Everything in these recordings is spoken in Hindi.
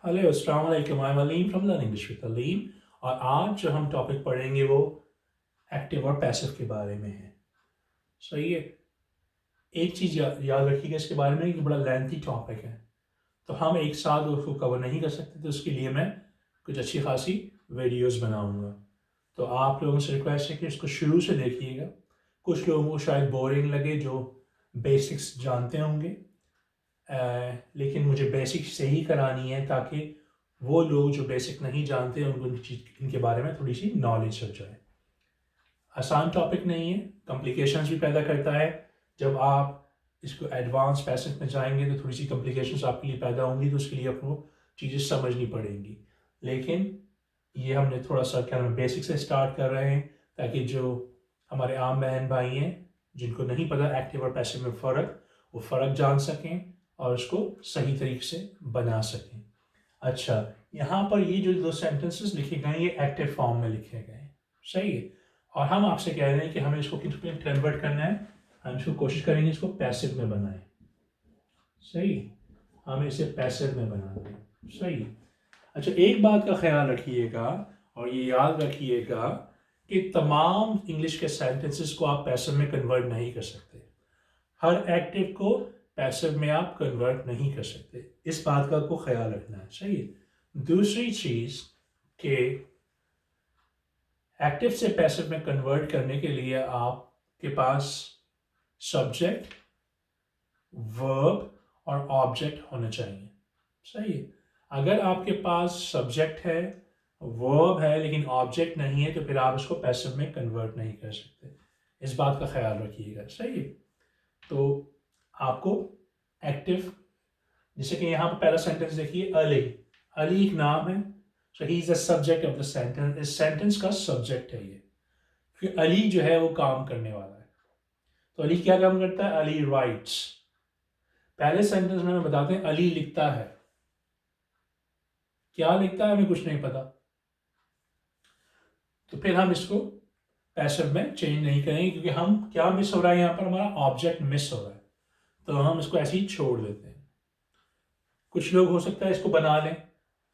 हेलो अस्सलाम वालेकुम, I am Aleem from learning English with Aleem. और आज जो हम टॉपिक पढ़ेंगे वो एक्टिव और पैसिव के बारे में है। सही है। एक चीज़ याद रखिएगा इसके बारे में कि बड़ा लेंथी टॉपिक है, तो हम एक साथ उसको कवर नहीं कर सकते, तो उसके लिए मैं कुछ अच्छी खासी वीडियोस बनाऊंगा। तो आप लोगों से रिक्वेस्ट है कि इसको शुरू से देखिएगा। कुछ लोगों को शायद बोरिंग लगे जो बेसिक्स जानते होंगे, लेकिन मुझे बेसिक से ही करानी है ताकि वो लोग जो बेसिक नहीं जानते उनको इनके बारे में थोड़ी सी नॉलेज हो जाए। आसान टॉपिक नहीं है, कॉम्प्लिकेशंस भी पैदा करता है। जब आप इसको एडवांस पैसेज में जाएंगे तो थोड़ी सी कॉम्प्लिकेशंस आपके लिए पैदा होंगी, तो उसके लिए आपको चीज़ें समझनी पड़ेंगी। लेकिन ये हमने थोड़ा सा क्या नाम बेसिक से स्टार्ट कर रहे हैं ताकि जो हमारे आम बहन भाई हैं जिनको नहीं पता एक्टिव और पैसिव में फ़र्क, वो फ़र्क जान सकें और उसको सही तरीके से बना सकें। अच्छा, यहाँ पर ये जो दो सेंटेंसेस लिखे गए हैं ये एक्टिव फॉर्म में लिखे गए हैं। सही है। और हम आपसे कह रहे हैं कि हमें इसको किस में कन्वर्ट करना है। हम इसको कोशिश करेंगे इसको पैसिव में बनाएं। सही। हमें इसे पैसिव में बनाना है। सही। अच्छा, एक बात का ख्याल रखिएगा और ये याद रखिएगा कि तमाम इंग्लिश के सेंटेंसेस को आप पैसिव में कन्वर्ट नहीं कर सकते। हर एक्टिव को पैसिव में आप कन्वर्ट नहीं कर सकते। इस बात का आपको ख्याल रखना है। सही है। दूसरी चीज के एक्टिव से पैसिव में कन्वर्ट करने के लिए आपके पास सब्जेक्ट, वर्ब और ऑब्जेक्ट होना चाहिए। सही है। अगर आपके पास सब्जेक्ट है, वर्ब है लेकिन ऑब्जेक्ट नहीं है तो फिर आप उसको पैसिव में कन्वर्ट नहीं कर सकते। इस बात का ख्याल रखिएगा। सही है। तो आपको एक्टिव, जैसे कि यहाँ पर पहला सेंटेंस देखिए, अली। अली एक नाम है, so he is the subject of the sentence. इस सेंटेंस का सब्जेक्ट है ये। फिर अली जो है वो काम करने वाला है। तो अली क्या काम करता है? अली राइट्स। पहले सेंटेंस में हमें बताते हैं अली लिखता है। क्या लिखता है हमें कुछ नहीं पता, तो फिर हम इसको पैसिव में चेंज नहीं करेंगे क्योंकि हम क्या मिस हो रहा है यहाँ पर, हमारा ऑब्जेक्ट मिस हो रहा है, तो हम इसको ऐसे ही छोड़ देते हैं। कुछ लोग हो सकता है इसको बना लें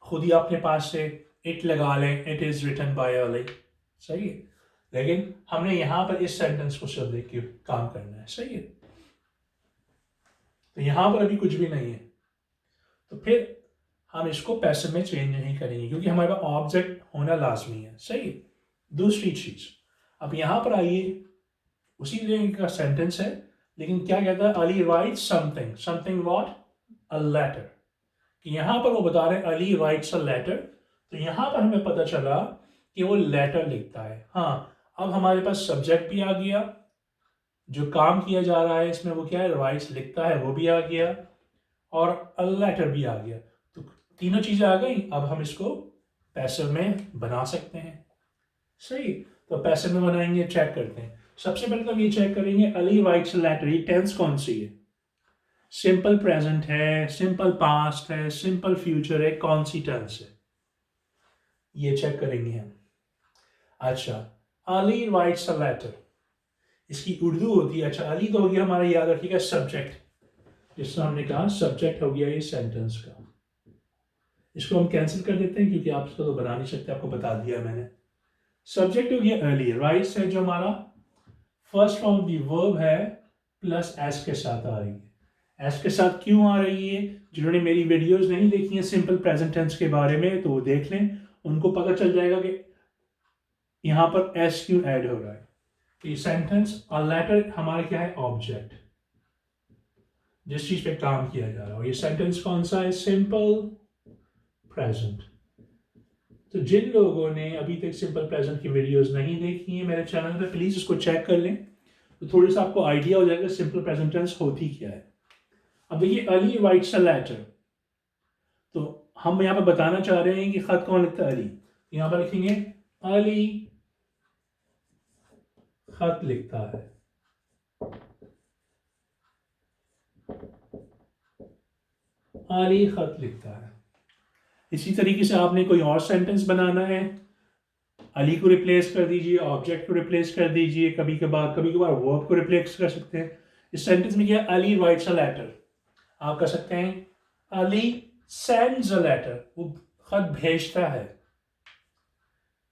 खुद ही अपने पास से, इट लगा लें, it is written by Ali. सही है। लेकिन हमने यहाँ पर इस सेंटेंस को सिर्फ देख के काम करना है। सही है। तो यहाँ पर अभी कुछ भी नहीं है, तो फिर हम इसको पैसिव में चेंज नहीं करेंगे क्योंकि हमारे पास ऑब्जेक्ट होना लाजमी है। सही है। दूसरी चीज, अब यहाँ पर आइए, उसी तरह का सेंटेंस है लेकिन क्या कहता है? Ali writes something, something what? A letter. कि यहाँ पर वो बता रहे हैं अली राइट्स अ लेटर, तो यहाँ पर हमें पता चला कि वो लेटर लिखता है। हाँ, अब हमारे पास सब्जेक्ट भी आ गया, जो काम किया जा रहा है इसमें वो क्या है? राइट्स लिखता है, वो भी आ गया, और अ लेटर भी आ गया। तो तीनों चीजें आ गई। अब हम इसको पैसिव में बना सकते हैं। सही। तो पैसिव में बनाएंगे, चेक करते हैं। सबसे पहले तो हम ये चेक करेंगे अली राइट्स अ लेटर, ये टेंस कौन सी है? सिंपल प्रेजेंट है, सिंपल पास्ट है, सिंपल फ्यूचर है, कौन सी टेंस है? ये चेक करेंगे हम। अच्छा, अली राइट्स अ लेटर, इसकी उर्दू होती है। अच्छा, अली तो हो गया हमारा, याद रखिएगा, सब्जेक्ट। जिसमें हमने कहा सब्जेक्ट हो गया ये सेंटेंस का। इसको हम कैंसिल कर देते हैं क्योंकि आप इसको तो बना नहीं सकते, आपको बता दिया मैंने। सब्जेक्ट हो गया अली, राइट्स है जो हमारा फर्स्ट फॉर्म दी वर्ब है प्लस एस के साथ आ रही है। एस के साथ क्यों आ रही है? जिन्होंने मेरी वीडियोस नहीं देखी हैं सिंपल प्रेजेंट टेंस के बारे में तो वो देख लें, उनको पता चल जाएगा कि यहाँ पर एस क्यों ऐड हो रहा है। तो ये सेंटेंस और लेटर हमारा क्या है? ऑब्जेक्ट, जिस चीज पे काम किया जा रहा है। ये सेंटेंस कौन सा है? Simple present. तो जिन लोगों ने अभी तक सिंपल प्रेजेंट की वीडियोस नहीं देखी हैं मेरे चैनल पे, प्लीज उसको चेक कर लें, तो थोड़ी सा आपको आइडिया हो जाएगा सिंपल प्रेजेंट टेंस होती क्या है। अब देखिए, अली राइट्स अ लेटर, तो हम यहाँ पर बताना चाह रहे हैं कि खत कौन लिखता है? अली। यहाँ पर लिखेंगे अली खत लिखता है। अली खत लिखता है। इसी तरीके से आपने कोई और सेंटेंस बनाना है, अली को रिप्लेस कर दीजिए, ऑब्जेक्ट को रिप्लेस कर दीजिए, कभी कभार वर्ब को रिप्लेस कर सकते हैं। इस सेंटेंस में क्या? अली राइट्स अ लेटर, आप कर सकते हैं अली sends a letter, वो खत भेजता है.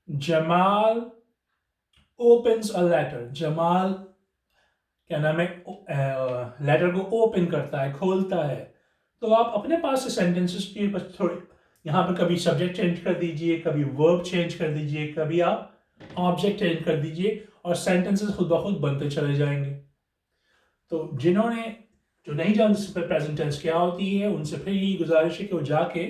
Jamal opens a letter, Jamal क्या नाम है, लेटर को ओपन करता है, खोलता है. तो आप अपने पास से सेंटेंसेस के बस थोड़े यहाँ पर कभी सब्जेक्ट चेंज कर दीजिए, कभी वर्ब चेंज कर दीजिए, कभी आप ऑब्जेक्ट चेंज कर दीजिए और सेंटेंसेस खुद ब खुद बनते चले जाएंगे. तो जिन्होंने जो नहीं जानते सिंपल प्रेजेंट टेंस क्या होती है, उनसे फिर यही गुजारिश है कि वो जाके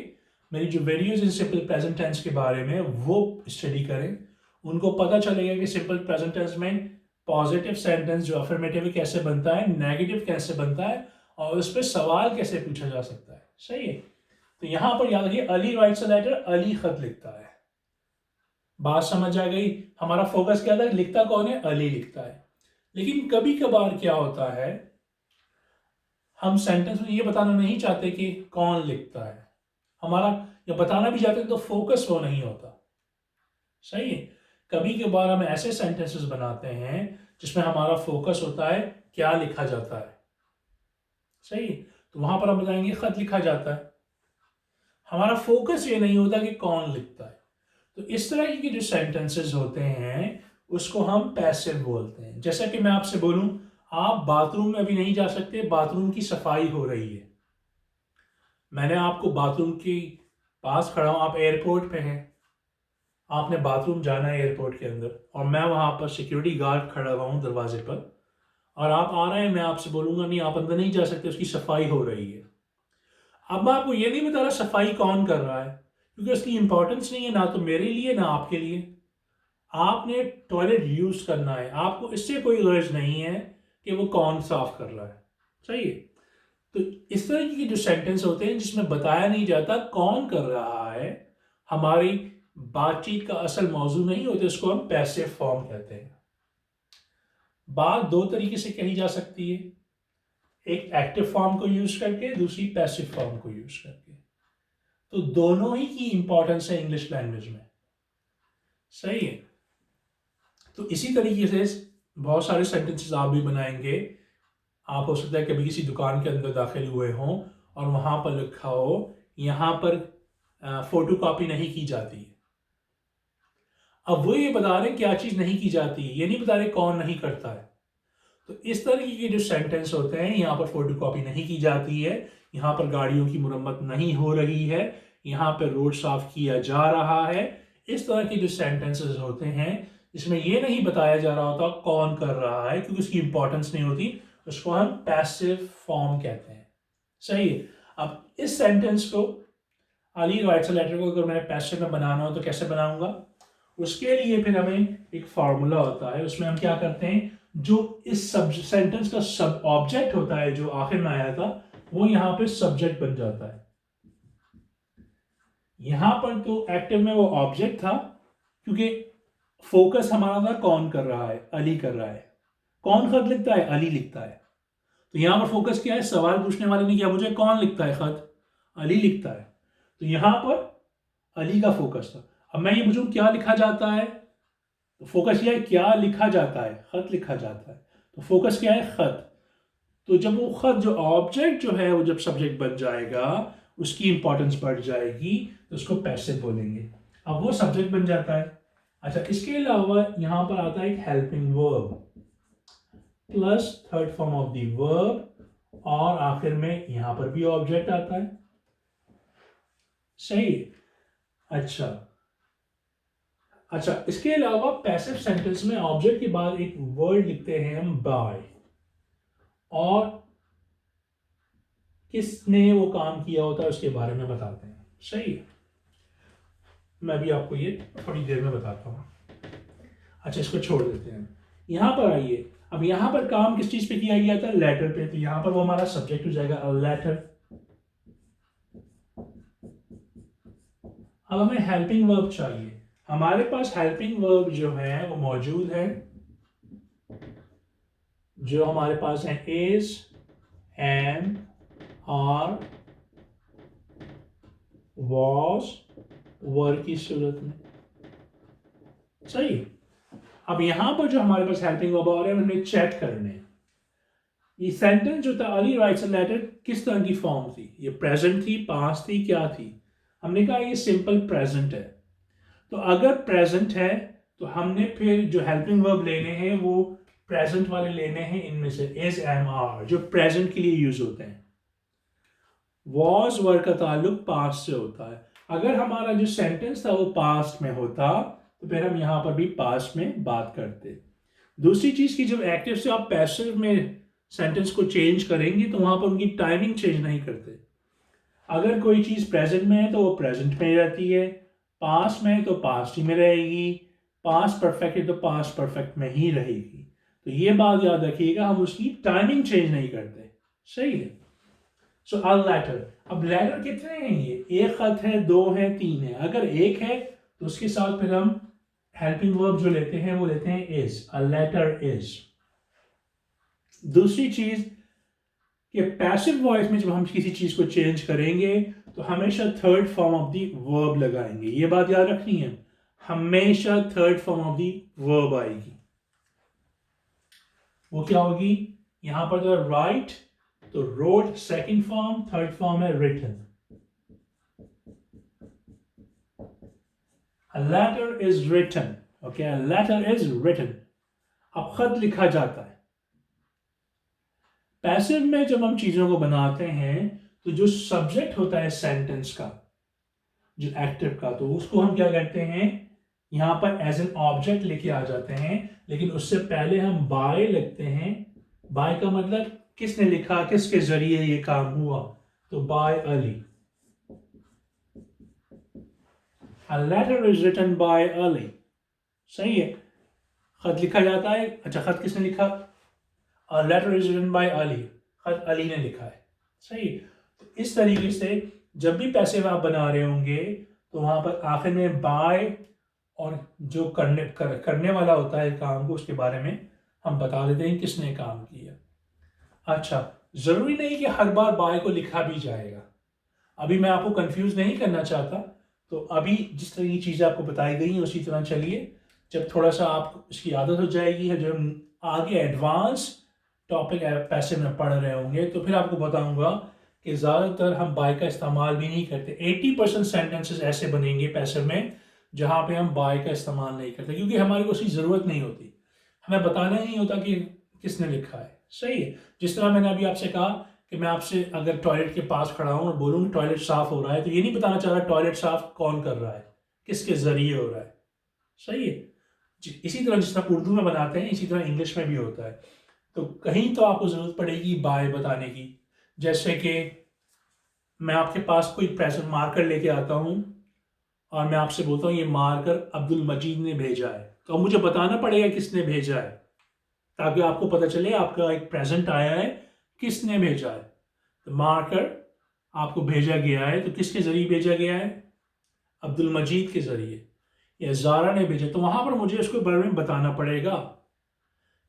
मेरी जो videos in simple present tense के बारे में वो स्टडी करें. उनको पता चलेगा कि सिंपल प्रेजेंट टेंस में पॉजिटिव सेंटेंस जो अफर्मेटिव कैसे बनता है, नेगेटिव कैसे बनता है और उस पर सवाल कैसे पूछा जा सकता है. सही है. तो यहां पर याद रखिए, Ali writes a letter, Ali खत लिखता है. बात समझ आ गई. हमारा फोकस क्या था, लिखता कौन है, अली लिखता है. लेकिन कभी कभार क्या होता है, हम सेंटेंस में ये बताना नहीं चाहते कि कौन लिखता है. हमारा या बताना भी चाहते हैं तो फोकस वो नहीं होता. सही है. कभी कभार हम ऐसे सेंटेंसेस बनाते हैं जिसमें हमारा फोकस होता है क्या लिखा जाता है. सही है. तो वहां पर हम बताएंगे खत लिखा जाता है. हमारा फोकस ये नहीं होता कि कौन लिखता है. तो इस तरह के जो सेंटेंसेस होते हैं उसको हम पैसिव बोलते हैं. जैसा कि मैं आपसे बोलूं, आप बाथरूम में अभी नहीं जा सकते, बाथरूम की सफाई हो रही है. मैंने आपको बाथरूम के पास खड़ा हूं, आप एयरपोर्ट पे हैं, आपने बाथरूम जाना है एयरपोर्ट के अंदर और मैं वहां पर सिक्योरिटी गार्ड खड़ा हुआ हूं दरवाजे पर और आप आ रहे हैं, मैं आपसे बोलूंगा नहीं आप अंदर नहीं जा सकते, उसकी सफाई हो रही है. अब मैं आपको ये नहीं बता रहा सफाई कौन कर रहा है, क्योंकि उसकी इंपॉर्टेंस नहीं है ना तो मेरे लिए ना आपके लिए. आपने टॉयलेट यूज करना है, आपको इससे कोई गर्ज नहीं है कि वो कौन साफ कर रहा है. सही है. तो इस तरह के जो सेंटेंस होते हैं जिसमें बताया नहीं जाता कौन कर रहा है, हमारी बातचीत का असल मौजू नहीं होते, उसको हम पैसिव फॉर्म कहते हैं. बात दो तरीके से कही जा सकती है, एक एक्टिव फॉर्म को यूज करके, दूसरी पैसिव फॉर्म को यूज करके. तो दोनों ही की इंपॉर्टेंस है इंग्लिश लैंग्वेज में. सही है. तो इसी तरीके से बहुत सारे सेंटेंसेस आप भी बनाएंगे. आप हो सकता है कभी किसी दुकान के अंदर दाखिल हुए हों और वहां पर लिखा हो यहाँ पर फोटो कॉपी नहीं की जाती है. अब वो ये बता रहे हैं क्या चीज नहीं की जाती है, ये नहीं बता रहे कौन नहीं करता है. तो इस तरीके के जो सेंटेंस होते हैं, यहाँ पर फोटो कॉपी नहीं की जाती है, यहाँ पर गाड़ियों की मुरम्मत नहीं हो रही है, यहाँ पर रोड साफ किया जा रहा है, इस तरह के जो सेंटेंसेस होते हैं जिसमें ये नहीं बताया जा रहा होता कौन कर रहा है क्योंकि उसकी इंपॉर्टेंस नहीं होती, उसको हम पैसिव फॉर्म कहते हैं. सही है. अब इस सेंटेंस को, अली राइट्स अ लेटर को अगर मैंने पैसिव में बनाना हो तो कैसे बनाऊंगा, उसके लिए फिर हमें एक फार्मूला होता है. उसमें हम क्या करते हैं, जो इस सब सेंटेंस का सब ऑब्जेक्ट होता है जो आखिर में आया था वो यहाँ पे सब्जेक्ट बन जाता है. यहां पर तो एक्टिव में वो ऑब्जेक्ट था क्योंकि फोकस हमारा था कौन कर रहा है, अली कर रहा है. कौन खत लिखता है, अली लिखता है. तो यहां पर फोकस क्या है, सवाल पूछने वाले ने क्या पूछा, कौन लिखता है खत, अली लिखता है. तो यहां पर अली का फोकस था. अब मैं ये पूछूं क्या लिखा जाता है, तो फोकस क्या है, क्या लिखा जाता है, खत लिखा जाता है. तो फोकस क्या है, खत. तो जब वो खत जो ऑब्जेक्ट जो है वो जब सब्जेक्ट बन जाएगा उसकी इंपॉर्टेंस बढ़ जाएगी तो उसको पैसिव बोलेंगे. अब वो सब्जेक्ट बन जाता है. अच्छा, इसके अलावा यहां पर आता है एक helping verb plus third form of the verb और आखिर में यहां पर भी ऑब्जेक्ट आता है. सही. अच्छा अच्छा, इसके अलावा पैसिव सेंटेंस में ऑब्जेक्ट के बाद एक वर्ड लिखते हैं हम बाय, और किसने वो काम किया होता है उसके बारे में बताते हैं. सही है. मैं भी आपको ये थोड़ी देर में बताता हूं. अच्छा, इसको छोड़ देते हैं. यहां पर आइए, अब यहां पर काम किस चीज पे किया गया था, लेटर पे. तो यहां पर वो हमारा सब्जेक्ट हो जाएगा लेटर. अब हमें हेल्पिंग वर्ब चाहिए. हमारे पास हेल्पिंग वर्ब जो है वो मौजूद है, जो हमारे पास है इज, एम, आर, वॉज, वर की सूरत में. सही. अब यहां पर जो हमारे पास हेल्पिंग वर्ब आ रहे हैं हमें चेक करने. ये सेंटेंस जो था अली राइट्स अ लेटर किस तरह की फॉर्म थी, ये प्रेजेंट थी, पास्ट थी, क्या थी? हमने कहा ये सिंपल प्रेजेंट है। तो अगर प्रेजेंट है तो हमने फिर जो हेल्पिंग वर्ब लेने हैं वो प्रेजेंट वाले लेने हैं, इनमें से इज, एम, आर, जो प्रेजेंट के लिए यूज होते हैं। वॉज वर्ड का ताल्लुक पास्ट से होता है। अगर हमारा जो सेंटेंस था वो पास्ट में होता तो फिर हम यहां पर भी पास्ट में बात करते। दूसरी चीज की जब एक्टिव से आप पैसिव में सेंटेंस को चेंज करेंगे तो वहां पर उनकी टाइमिंग चेंज नहीं करते। अगर कोई चीज प्रेजेंट में है तो वो प्रेजेंट में ही रहती है, पास्ट में है तो पास्ट ही में रहेगी, पास्ट परफेक्ट है तो पास्ट परफेक्ट में ही रहेगी। तो ये बात याद रखिएगा, हम उसकी टाइमिंग चेंज नहीं करते। सही है। सो अ लेटर, अब लेटर कितने हैं? ये एक खत है, दो है, तीन है। अगर एक है तो उसके साथ फिर हम हेल्पिंग वर्ब जो लेते हैं वो लेते हैं इज, अ लेटर इज। दूसरी चीज कि पैसिव वॉइस में जब हम किसी चीज को चेंज करेंगे तो हमेशा third form of the verb लगाएंगे। ये बात याद रखनी है, हमेशा third form of the verb आएगी। वो क्या होगी? यहां पर जो राइट तो wrote second form, third form है written. A letter is written. Okay, a letter is written. अब खत लिखा जाता है। पैसिव में जब हम चीजों को बनाते हैं तो जो सब्जेक्ट होता है सेंटेंस का, जो एक्टिव का, तो उसको हम क्या करते हैं, यहां पर एज एन ऑब्जेक्ट लेके आ जाते हैं। लेकिन उससे पहले हम बाय लिखते हैं। बाय का मतलब किसने लिखा, किसके जरिए ये काम हुआ, तो by Ali. A letter is written by Ali. सही है, खत लिखा जाता है। अच्छा, खत किसने लिखा? A letter is written by Ali. खत अली ने लिखा है। सही है। तो इस तरीके से जब भी पैसिव आप बना रहे होंगे तो वहां पर आखिर में बाय और जो करने वाला होता है काम को, उसके बारे में हम बता देते हैं किसने काम किया। अच्छा, जरूरी नहीं कि हर बार बाय को लिखा भी जाएगा। अभी मैं आपको कंफ्यूज नहीं करना चाहता, तो अभी जिस तरह की चीज़ें आपको बताई गई हैं उसी तरह चलिए। जब थोड़ा सा आप इसकी आदत हो जाएगी है, जब हम आगे एडवांस टॉपिक पैसे में पढ़ रहे होंगे तो फिर आपको बताऊंगा कि ज़्यादातर हम बाय का इस्तेमाल भी नहीं करते। 80% सेंटेंसेस ऐसे बनेंगे पैसे में जहाँ पे हम बाय का इस्तेमाल नहीं करते, क्योंकि हमारे को उसकी ज़रूरत नहीं होती। हमें बताना ही नहीं होता कि किसने लिखा है। सही है। जिस तरह मैंने अभी आपसे कहा कि मैं आपसे अगर टॉयलेट के पास खड़ा हूँ और बोलूँ टॉयलेट साफ हो रहा है, तो ये नहीं बताना चाह रहा टॉयलेट साफ कौन कर रहा है, किसके जरिए हो रहा है। सही है। इसी तरह जिस तरह उर्दू में बनाते हैं इसी तरह इंग्लिश में भी होता है। तो कहीं तो आपको जरूरत पड़ेगी बाय बताने की। जैसे कि मैं आपके पास कोई प्रेजेंट मार्कर लेके आता हूँ और मैं आपसे बोलता हूँ ये मार्कर अब्दुल मजीद ने भेजा है, तो अब मुझे बताना पड़ेगा किसने भेजा है, ताकि आपको पता चले आपका एक प्रेजेंट आया है, किसने भेजा है। तो मार्कर आपको भेजा गया है, तो किसके जरिए भेजा गया है? अब्दुल मजीद के जरिए, या जारा ने भेजा, तो वहां पर मुझे उसके बारे में बताना पड़ेगा।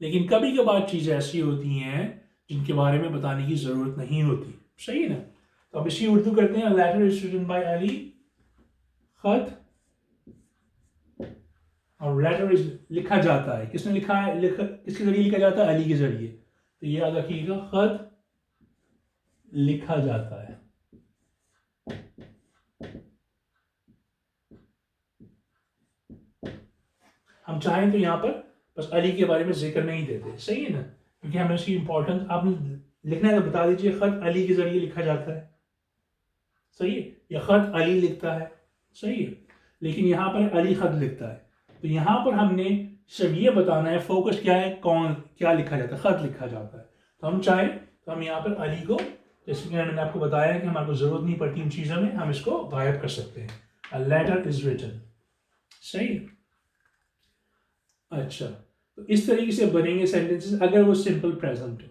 लेकिन कभी कभार चीजें ऐसी होती हैं जिनके बारे में बताने की जरूरत नहीं होती। सही है ना? तो अब इसी उर्दू करते हैं। Letter is written by Ali, खत, और लेटर इज लिखा जाता है। किसने लिखा है? किसके जरिए लिखा जाता है? अली के जरिए। तो ये याद रखिएगा, खत लिखा जाता है। हम चाहें तो यहाँ पर बस अली के बारे में जिक्र नहीं देते। सही है ना? क्योंकि हमें उसकी इंपॉर्टेंस, आप लिखना है तो बता दीजिए खत अली के जरिए लिखा जाता है। सही है, या खत अली लिखता है। सही है। लेकिन यहाँ पर अली खत लिखता है, तो यहाँ पर हमने सिर्फ ये बताना है, फोकस क्या है, कौन क्या लिखा जाता है, खत लिखा जाता है। तो हम चाहें तो हम यहाँ पर अली को, जैसे कि मैंने आपको बताया कि हमारे को जरूरत नहीं पड़ती इन चीज़ों में, हम इसको गायब कर सकते हैं। A letter is written. सही है। अच्छा, तो इस तरीके से बनेंगे सेंटेंसेस अगर वो सिंपल प्रेजेंट हो।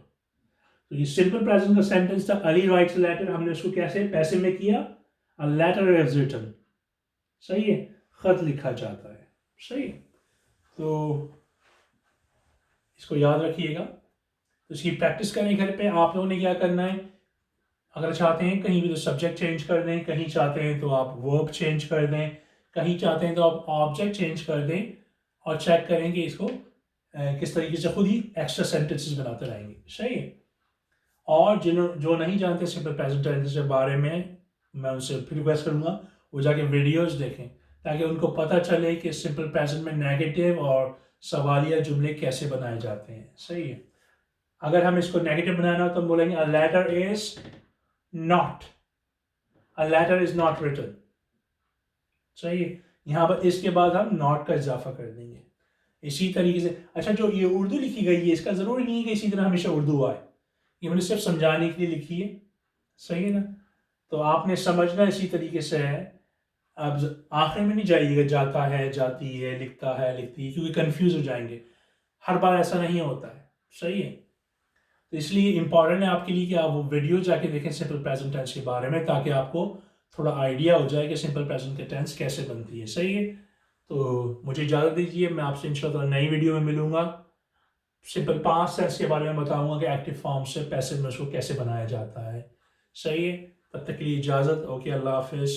तो ये सिंपल प्रेजेंट का सेंटेंस था, अली राइट्स लेटर। हमने उसको कैसे पैसे में किया? A letter is written. सही है, खत लिखा जाता है। सही। तो इसको याद रखिएगा। तो इसकी प्रैक्टिस करें घर पे। आप लोगों ने क्या करना है, अगर चाहते हैं कहीं भी तो सब्जेक्ट चेंज कर दें, कहीं चाहते हैं तो आप वर्ब चेंज कर दें, कहीं चाहते हैं तो आप ऑब्जेक्ट चेंज कर दें, और चेक करेंगे इसको किस तरीके से खुद ही एक्स्ट्रा सेंटेंसेस बनाते रहेंगे। सही है। और जो नहीं जानते सिंपल प्रेजेंट टेंस के बारे में, मैं उनसे रिक्वेस्ट करूँगा वो जाके वीडियोस देखें ताकि उनको पता चले कि सिंपल प्रेजेंट में नेगेटिव और सवालिया जुमले कैसे बनाए जाते हैं। सही है। अगर हम इसको नेगेटिव बनाना हो तो हम बोलेंगे a letter is not, a letter is not written. सही है। यहाँ पर इसके बाद हम नॉट का इजाफा कर देंगे इसी तरीके से। अच्छा, जो ये उर्दू लिखी गई है इसका ज़रूरी नहीं है कि इसी तरह हमेशा उर्दू आए, ये मैंने सिर्फ समझाने के लिए लिखी है। सही है ना। तो आपने समझना इसी तरीके से है। अब आखिर में नहीं जाइएगा जाता है, जाती है, लिखता है, लिखती है, क्योंकि कंफ्यूज हो जाएंगे। हर बार ऐसा नहीं होता है। सही है। तो इसलिए इम्पॉर्टेंट है आपके लिए कि आप वो वीडियो जाके देखें सिंपल प्रेजेंट टेंस के बारे में, ताकि आपको थोड़ा आइडिया हो जाए कि सिंपल प्रेजेंट के टेंस कैसे बनती है। सही है। तो मुझे इजाज़त दीजिए, मैं आपसे इंशाल्लाह नई वीडियो में मिलूंगा। सिंपल पास्ट टेंस के बारे में बताऊंगा कि एक्टिव फॉर्म से पैसिव में उसको कैसे बनाया जाता है। सही है। तब तक के लिए इजाज़त। ओके, अल्लाह हाफिज़।